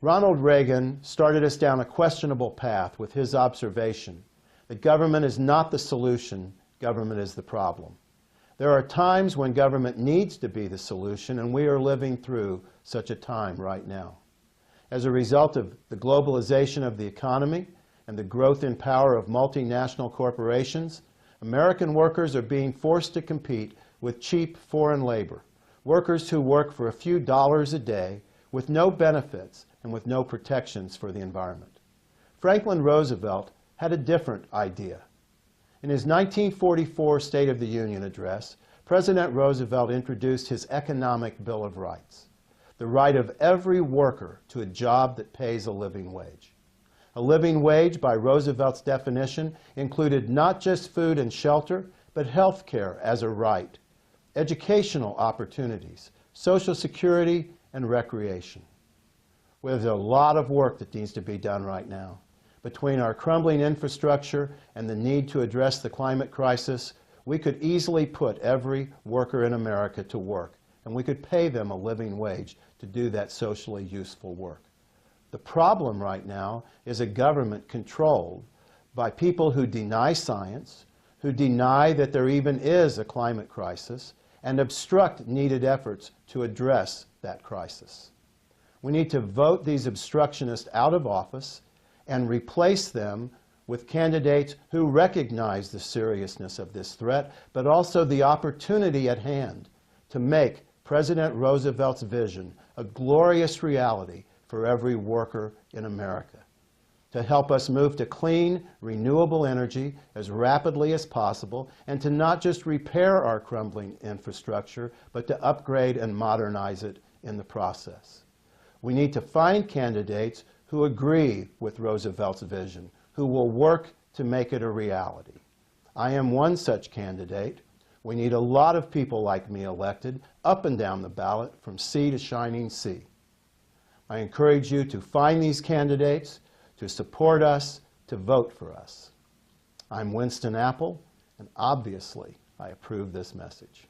Ronald Reagan started us down a questionable path with his observation that government is not the solution, government is the problem. There are times when government needs to be the solution, and we are living through such a time right now. As a result of the globalization of the economy and the growth in power of multinational corporations, American workers are being forced to compete with cheap foreign labor, workers who work for a few dollars a day with no benefits and with no protections for the environment. Franklin Roosevelt had a different idea. In his 1944 State of the Union address, President Roosevelt introduced his Economic Bill of Rights, the right of every worker to a job that pays a living wage. A living wage, by Roosevelt's definition, included not just food and shelter, but health care as a right, educational opportunities, Social Security, and recreation. There's a lot of work that needs to be done right now. Between our crumbling infrastructure and the need to address the climate crisis, we could easily put every worker in America to work, and we could pay them a living wage to do that socially useful work. The problem right now is a government controlled by people who deny science, who deny that there even is a climate crisis, and obstruct needed efforts to address that crisis. We need to vote these obstructionists out of office and replace them with candidates who recognize the seriousness of this threat, but also the opportunity at hand to make President Roosevelt's vision a glorious reality for every worker in America, to help us move to clean, renewable energy as rapidly as possible, and to not just repair our crumbling infrastructure, but to upgrade and modernize it in the process. We need to find candidates who agree with Roosevelt's vision, who will work to make it a reality. I am one such candidate. We need a lot of people like me elected, up and down the ballot, from sea to shining sea. I encourage you to find these candidates, to support us, to vote for us. I'm Winston Apple, and obviously I approve this message.